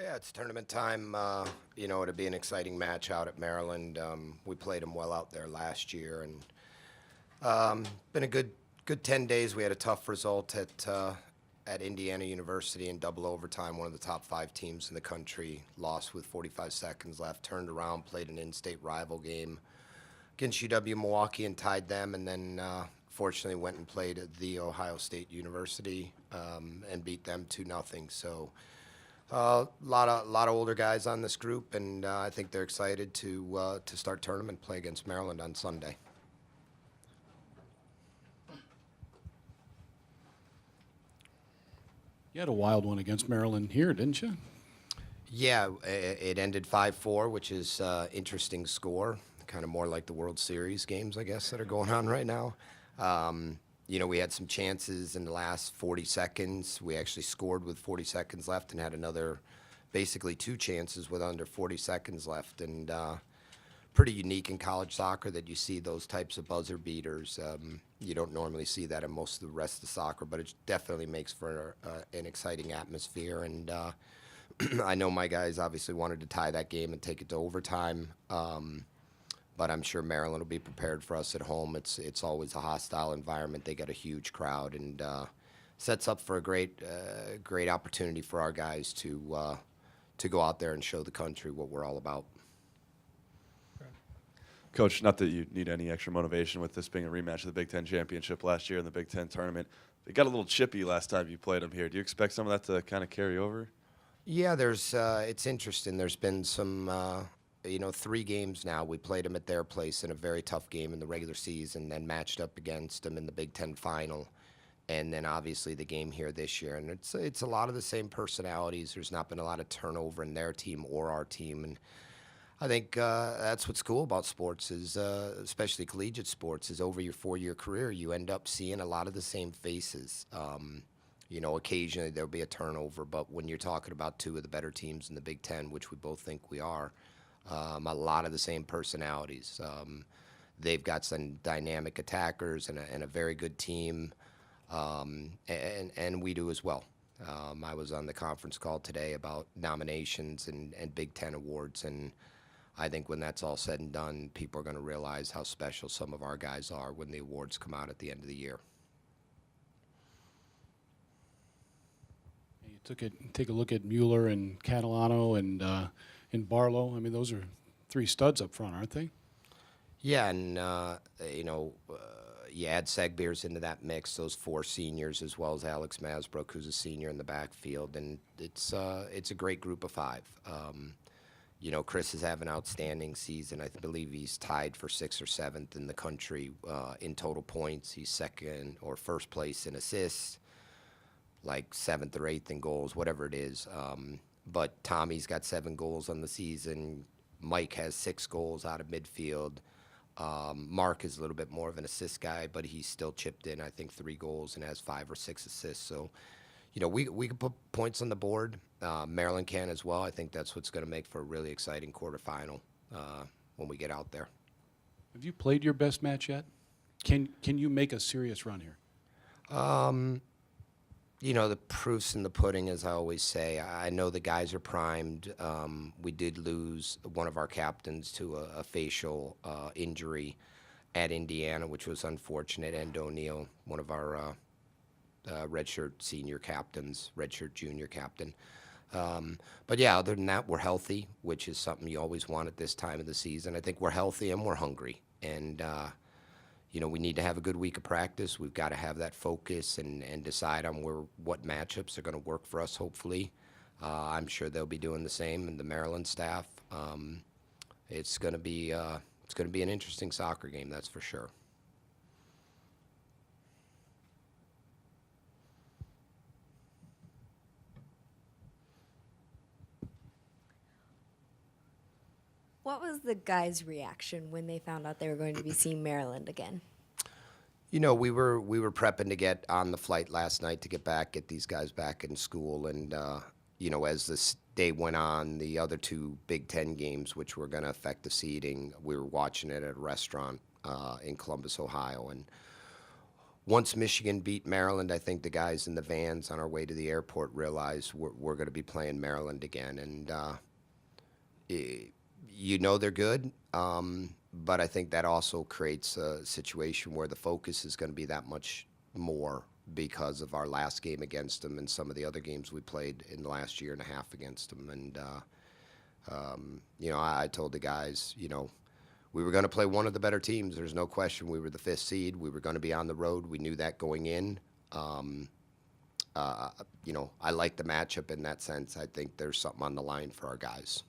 Yeah, it's tournament time. It'll be an exciting match out at Maryland. We played them well out there last year, and been a good 10 days. We had a tough result at Indiana University in double overtime. One of the top five teams in the country lost with 45 seconds left. Turned around, played an in-state rival game against UW Milwaukee and tied them, and then fortunately went and played at the Ohio State University and beat them 2-0. So. A lot of older guys on this group, and I think they're excited to start tournament play against Maryland on Sunday. You had a wild one against Maryland here, didn't you? Yeah, it ended 5-4, which is interesting score. Kind of more like the World Series games, I guess, that are going on right now. We had some chances in the last 40 seconds. We actually scored with 40 seconds left and had another, basically two chances with under 40 seconds left. And pretty unique in college soccer that you see those types of buzzer beaters. You don't normally see that in most of the rest of soccer, but it definitely makes for an exciting atmosphere. And I know my guys obviously wanted to tie that game and take it to overtime. But I'm sure Maryland will be prepared for us at home. It's always a hostile environment. They got a huge crowd, and sets up for a great opportunity for our guys to go out there and show the country what we're all about. Coach, not that you need any extra motivation with this being a rematch of the Big Ten championship last year in the Big Ten tournament. They got a little chippy last time you played them here. Do you expect some of that to kind of carry over? Yeah, it's interesting. There's been some. 3 games now. We played them at their place in a very tough game in the regular season, then matched up against them in the Big Ten final, and then obviously the game here this year. And it's a lot of the same personalities. There's not been a lot of turnover in their team or our team, and I think that's what's cool about sports is, especially collegiate sports, is over your 4-year career, you end up seeing a lot of the same faces. Occasionally there'll be a turnover, but when you're talking about two of the better teams in the Big Ten, which we both think we are, a lot of the same personalities. They've got some dynamic attackers and a very good team, and we do as well. I was on the conference call today about nominations and Big Ten awards, and I think when that's all said and done, people are going to realize how special some of our guys are when the awards come out at the end of the year. You take a look at Mueller and Catalano and Barlow. I mean, those are 3 studs up front, aren't they? Yeah, and you add Segbeers into that mix, those 4 seniors, as well as Alex Masbrook, who's a senior in the backfield, and it's a great group of 5. Chris is having an outstanding season. I believe he's tied for 6th or 7th in the country in total points. He's second or first place in assists, like 7th or 8th in goals, whatever it is. But Tommy's got 7 goals on the season. Mike has 6 goals out of midfield. Mark is a little bit more of an assist guy, but he's still chipped in, I think, 3 goals and has 5 or 6 assists. So, we can put points on the board. Maryland can as well. I think that's what's going to make for a really exciting quarterfinal when we get out there. Have you played your best match yet? Can you make a serious run here? The proof's in the pudding, as I always say. I know the guys are primed. We did lose one of our captains to a facial injury at Indiana, which was unfortunate. Ed O'Neill, one of our redshirt senior captains, redshirt junior captain. But yeah, other than that, we're healthy, which is something you always want at this time of the season. I think we're healthy and we're hungry. And we need to have a good week of practice. We've got to have that focus and decide on what matchups are going to work for us, hopefully. I'm sure they'll be doing the same, and the Maryland staff. It's going to be an interesting soccer game, that's for sure. What was the guys' reaction when they found out they were going to be seeing Maryland again? We were prepping to get on the flight last night to get these guys back in school, and as this day went on, the other 2 Big Ten games, which were going to affect the seeding, we were watching it at a restaurant in Columbus, Ohio, and once Michigan beat Maryland, I think the guys in the vans on our way to the airport realized we're going to be playing Maryland again, and you know they're good. But I think that also creates a situation where the focus is going to be that much more because of our last game against them and some of the other games we played in the last year and a half against them. And I told the guys, we were going to play one of the better teams. There's no question. We were the 5th seed. We were going to be on the road. We knew that going in. I like the matchup in that sense. I think there's something on the line for our guys.